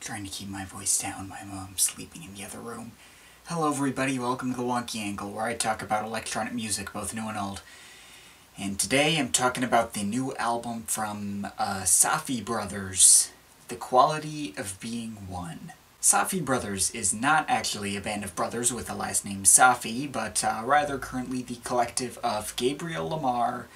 trying to keep my voice down. My mom's sleeping in the other room. Hello everybody, welcome to the Wonky Angle, where I talk about electronic music, both new and old. And today I'm talking about the new album from Saafi Brothers, The Quality of Being One. Saafi Brothers is not actually a band of brothers with the last name Saafi, but rather currently the collective of Gabriel Lamar,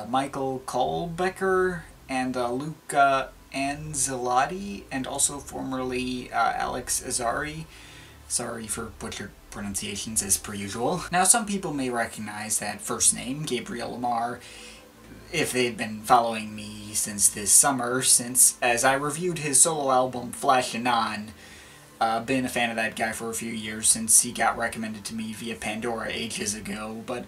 Michael Kolbecker, and Luca Anzalotti, and also formerly Alex Azari. Sorry for butchered pronunciations as per usual. Now some people may recognize that first name, Gabriel Lamar, if they've been following me since this summer, since as I reviewed his solo album Flashin' On. Been a fan of that guy for a few years since he got recommended to me via Pandora ages ago, but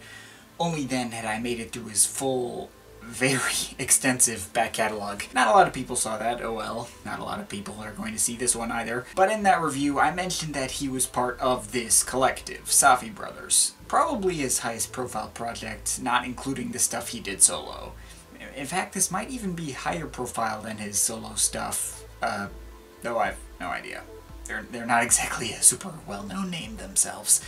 only then had I made it through his full, very extensive back catalog. Not a lot of people saw that, oh well. Not a lot of people are going to see this one either. But in that review, I mentioned that he was part of this collective, Saafi Brothers. Probably his highest profile project, not including the stuff he did solo. In fact, this might even be higher profile than his solo stuff, though I've no idea. They're not exactly a super well-known name themselves.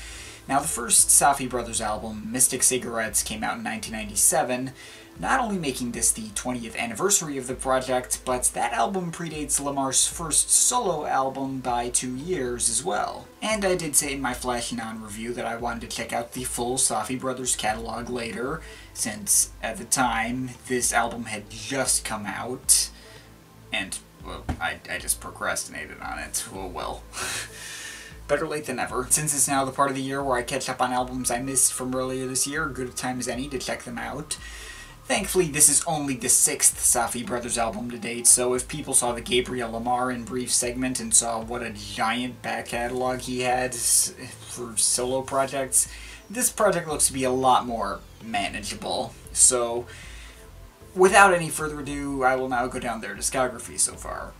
Now, the first Saafi Brothers album, Mystic Cigarettes, came out in 1997, not only making this the 20th anniversary of the project, but that album predates Lamar's first solo album by 2 years as well. And I did say in my Flashin' On review that I wanted to check out the full Saafi Brothers catalog later, since at the time this album had just come out, and well, I just procrastinated on it. Oh well. Better late than never. Since it's now the part of the year where I catch up on albums I missed from earlier this year, good a time as any to check them out. Thankfully, this is only the 6th Saafi Brothers album to date, so if people saw the Gabriel Lamar in brief segment and saw what a giant back catalog he had for solo projects, this project looks to be a lot more manageable. So, without any further ado, I will now go down their discography so far.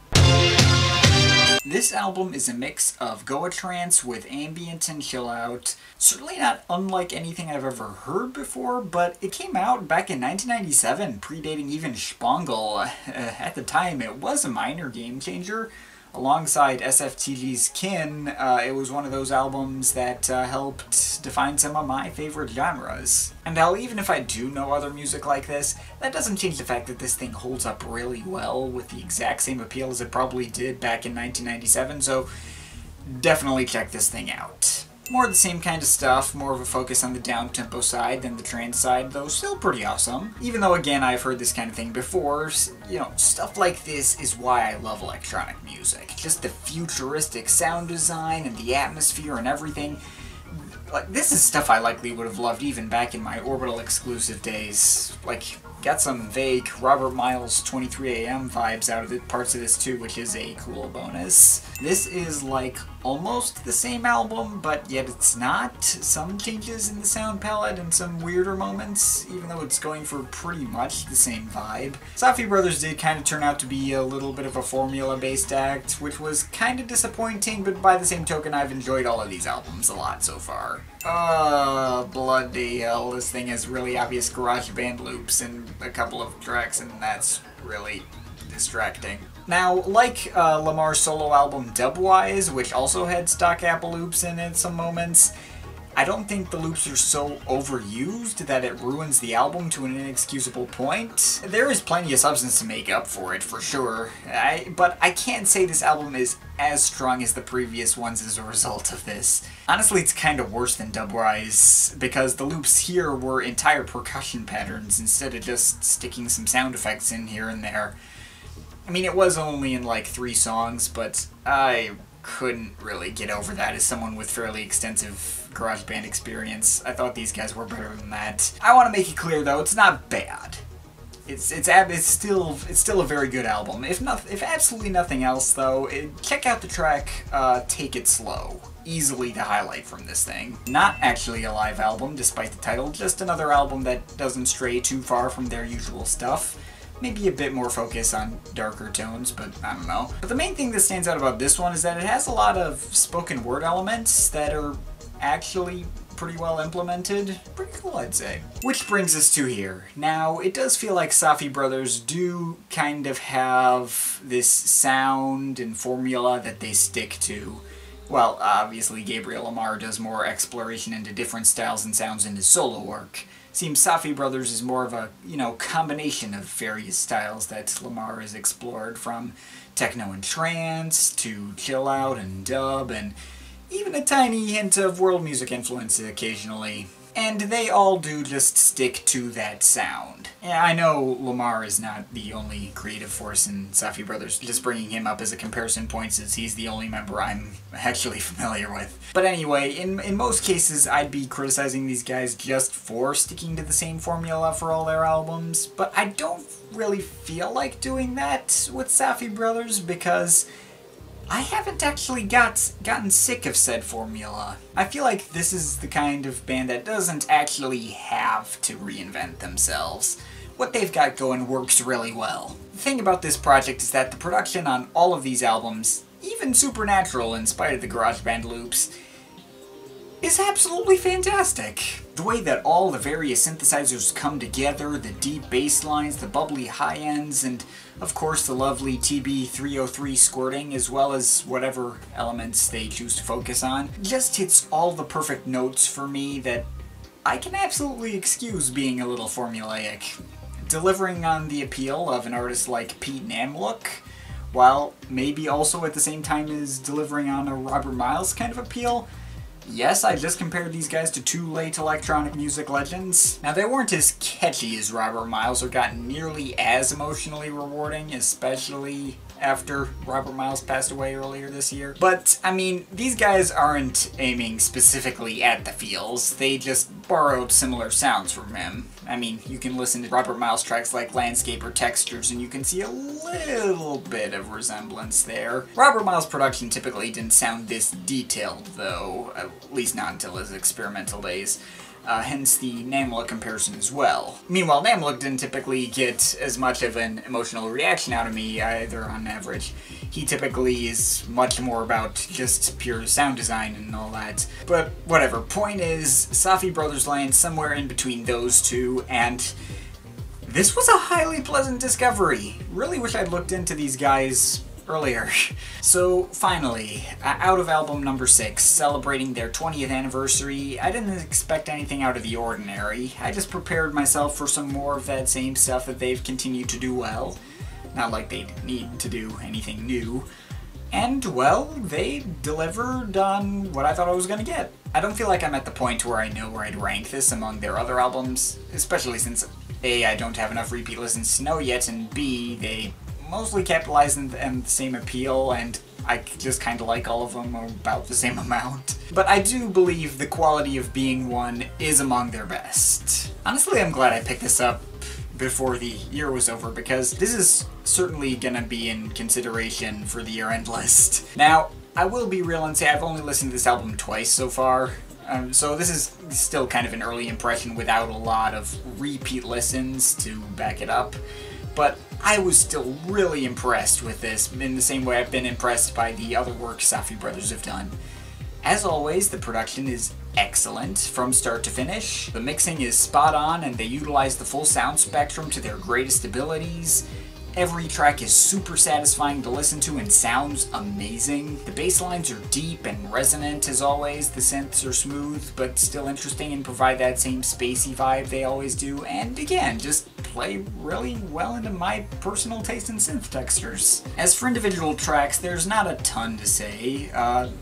This album is a mix of Goa trance with ambient and chill out. Certainly not unlike anything I've ever heard before, but it came out back in 1997, predating even Spangle. At the time, it was a minor game changer. Alongside SFTG's Kin, it was one of those albums that helped define some of my favorite genres. And hell, even if I do know other music like this, that doesn't change the fact that this thing holds up really well with the exact same appeal as it probably did back in 1997, so definitely check this thing out. More of the same kind of stuff, more of a focus on the down-tempo side than the trance side, though still pretty awesome. Even though, again, I've heard this kind of thing before, you know, stuff like this is why I love electronic music. Just the futuristic sound design and the atmosphere and everything. Like, this is stuff I likely would have loved even back in my Orbital exclusive days. Like, got some vague Robert Miles 23 AM vibes out of the parts of this too, which is a cool bonus. This is like almost the same album, but yet it's not. Some changes in the sound palette and some weirder moments, even though it's going for pretty much the same vibe. Saafi Brothers did kind of turn out to be a little bit of a formula-based act, which was kind of disappointing, but by the same token, I've enjoyed all of these albums a lot so far. Bloody hell, this thing has really obvious GarageBand loops in a couple of tracks, and that's really distracting. Now, like Lamar's solo album Dubwise, which also had stock Apple loops in it some moments, I don't think the loops are so overused that it ruins the album to an inexcusable point. There is plenty of substance to make up for it, for sure, but I can't say this album is as strong as the previous ones as a result of this. Honestly, it's kind of worse than Dubwise, because the loops here were entire percussion patterns instead of just sticking some sound effects in here and there. I mean, it was only in like 3 songs, but I couldn't really get over that as someone with fairly extensive GarageBand experience. I thought these guys were better than that. I want to make it clear though, it's not bad. It's still a very good album. If absolutely nothing else though, check out the track Take It Slow. Easily the highlight from this thing. Not actually a live album, despite the title, just another album that doesn't stray too far from their usual stuff. Maybe a bit more focus on darker tones, but I don't know. But the main thing that stands out about this one is that it has a lot of spoken word elements that are actually pretty well implemented. Pretty cool, I'd say. Which brings us to here. Now, it does feel like Saafi brothers do kind of have this sound and formula that they stick to. Well, obviously Gabriel Lamar does more exploration into different styles and sounds in his solo work. Seems Saafi brothers is more of a, combination of various styles that Lamar has explored, from techno and trance to chill out and dub, and even a tiny hint of world music influence occasionally. And they all do just stick to that sound. Yeah, I know Lamar is not the only creative force in Saafi brothers, just bringing him up as a comparison point since he's the only member I'm actually familiar with. But anyway, in most cases I'd be criticizing these guys just for sticking to the same formula for all their albums, but I don't really feel like doing that with Saafi brothers because I haven't actually gotten sick of said formula. I feel like this is the kind of band that doesn't actually have to reinvent themselves. What they've got going works really well. The thing about this project is that the production on all of these albums, even Supernatural in spite of the GarageBand loops, is absolutely fantastic. The way that all the various synthesizers come together, the deep bass lines, the bubbly high ends, and of course the lovely TB303 squirting, as well as whatever elements they choose to focus on, just hits all the perfect notes for me that I can absolutely excuse being a little formulaic. Delivering on the appeal of an artist like Pete Namlook, while maybe also at the same time as delivering on a Robert Miles kind of appeal. Yes, I just compared these guys to two late electronic music legends. Now, they weren't as catchy as Robert Miles or got nearly as emotionally rewarding, especially after Robert Miles passed away earlier this year. But, I mean, these guys aren't aiming specifically at the feels, they just borrowed similar sounds from him. I mean, you can listen to Robert Miles tracks like Landscape or Textures and you can see a little bit of resemblance there. Robert Miles' production typically didn't sound this detailed though, at least not until his experimental days. Hence the Namlook comparison as well. Meanwhile, Namlook didn't typically get as much of an emotional reaction out of me either on average. He typically is much more about just pure sound design and all that. But whatever, point is, Saafi brothers land somewhere in between those two, and this was a highly pleasant discovery. Really wish I'd looked into these guys earlier. So finally, out of album number 6, celebrating their 20th anniversary, I didn't expect anything out of the ordinary. I just prepared myself for some more of that same stuff that they've continued to do well. Not like they need to do anything new. And, well, they delivered on what I thought I was gonna get. I don't feel like I'm at the point where I know where I'd rank this among their other albums, especially since A, I don't have enough repeat listens to know yet, and B, they mostly capitalize on the same appeal, and I just kind of like all of them about the same amount. But I do believe the quality of Being One is among their best. Honestly, I'm glad I picked this up before the year was over, because this is certainly gonna be in consideration for the year-end list. Now, I will be real and say I've only listened to this album twice so far, so this is still kind of an early impression without a lot of repeat listens to back it up. But I was still really impressed with this, in the same way I've been impressed by the other work Saafi brothers have done. As always, the production is excellent from start to finish. The mixing is spot on and they utilize the full sound spectrum to their greatest abilities. Every track is super satisfying to listen to and sounds amazing. The bass lines are deep and resonant as always. The synths are smooth but still interesting and provide that same spacey vibe they always do. And again, just play really well into my personal taste in synth textures. As for individual tracks, there's not a ton to say.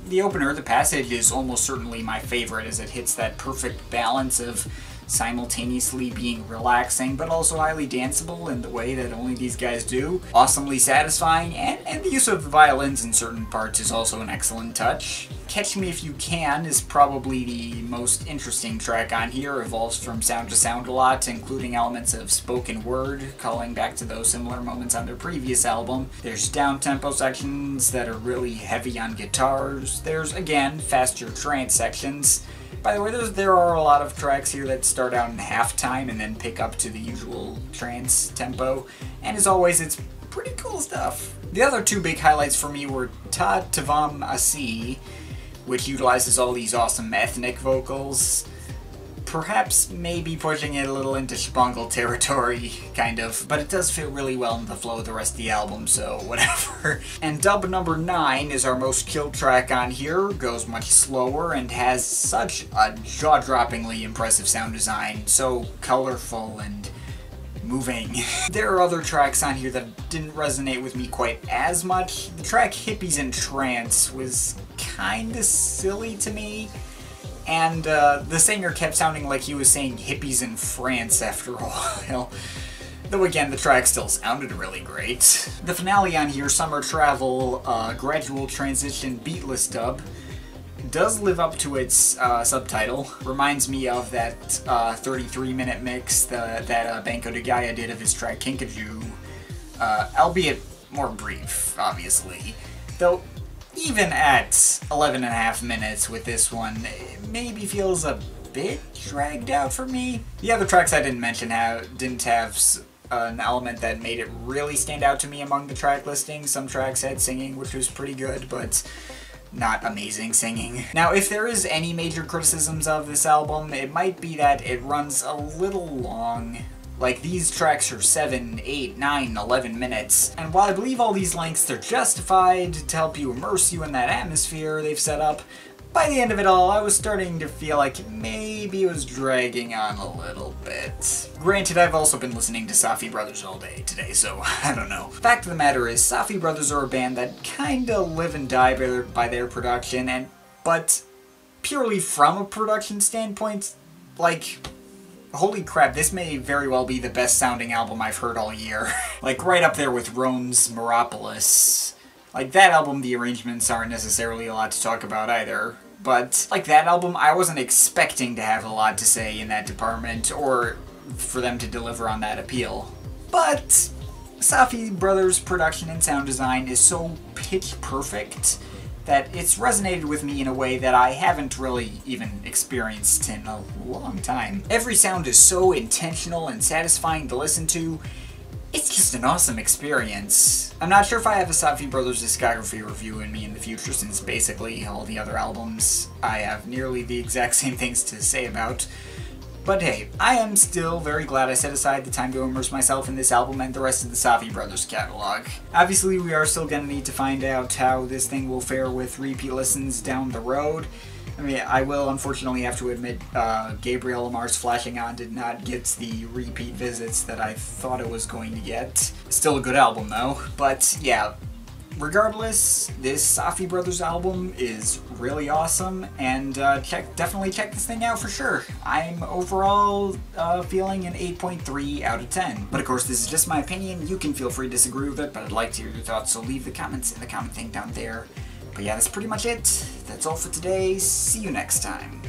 The opener, The Passage, is almost certainly my favorite as it hits that perfect balance of simultaneously being relaxing but also highly danceable in the way that only these guys do. Awesomely satisfying, and the use of the violins in certain parts is also an excellent touch. Catch Me If You Can is probably the most interesting track on here. Evolves from sound to sound a lot, including elements of spoken word, calling back to those similar moments on their previous album. There's down-tempo sections that are really heavy on guitars. There's, again, faster trance sections. By the way, there are a lot of tracks here that start out in halftime and then pick up to the usual trance tempo, and as always, it's pretty cool stuff. The other two big highlights for me were Tvam, which utilizes all these awesome ethnic vocals. Perhaps maybe pushing it a little into Spangle territory, kind of, but it does fit really well in the flow of the rest of the album, so whatever. And dub number 9 is our most killed track on here, goes much slower, and has such a jaw-droppingly impressive sound design, so colorful and moving. There are other tracks on here that didn't resonate with me quite as much. The track Hippies and Trance was kinda silly to me. And the singer kept sounding like he was saying hippies in France after a while. Though again, the track still sounded really great. The finale on here, Summer Travel, Gradual Transition Beatless Dub, does live up to its subtitle. Reminds me of that 33-minute mix that Banco de Gaia did of his track Kinkajou, albeit more brief, obviously. Though, even at 11 and a half minutes with this one, it maybe feels a bit dragged out for me. The other tracks I didn't mention didn't have an element that made it really stand out to me among the track listings. Some tracks had singing, which was pretty good, but not amazing singing. Now, if there is any major criticisms of this album, it might be that it runs a little long. Like, these tracks are 7, 8, 9, 11 minutes, and while I believe all these lengths are justified to help you immerse you in that atmosphere they've set up, by the end of it all, I was starting to feel like maybe it was dragging on a little bit. Granted, I've also been listening to Saafi Brothers all day today, so I don't know. Fact of the matter is, Saafi Brothers are a band that kinda live and die by their production, but purely from a production standpoint, like, holy crap, this may very well be the best sounding album I've heard all year. Like, right up there with Roan's Meropolis. Like, that album, the arrangements aren't necessarily a lot to talk about either. But, like that album, I wasn't expecting to have a lot to say in that department, or for them to deliver on that appeal. But Saafi Brothers' production and sound design is so pitch perfect that it's resonated with me in a way that I haven't really even experienced in a long time. Every sound is so intentional and satisfying to listen to. It's just an awesome experience. I'm not sure if I have a Saafi Brothers discography review in me in the future, since basically all the other albums I have nearly the exact same things to say about. But hey, I am still very glad I set aside the time to immerse myself in this album and the rest of the Saafi Brothers catalog. Obviously, we are still gonna need to find out how this thing will fare with repeat listens down the road. I mean, I will unfortunately have to admit, Gabriel Lamar's Flashing On did not get the repeat visits that I thought it was going to get. Still a good album though, but yeah. Regardless, this Saafi Brothers album is really awesome, and definitely check this thing out for sure. I'm overall feeling an 8.3 out of 10. But of course, this is just my opinion. You can feel free to disagree with it, but I'd like to hear your thoughts, so leave the comments in the comment thing down there. But yeah, that's pretty much it. That's all for today. See you next time.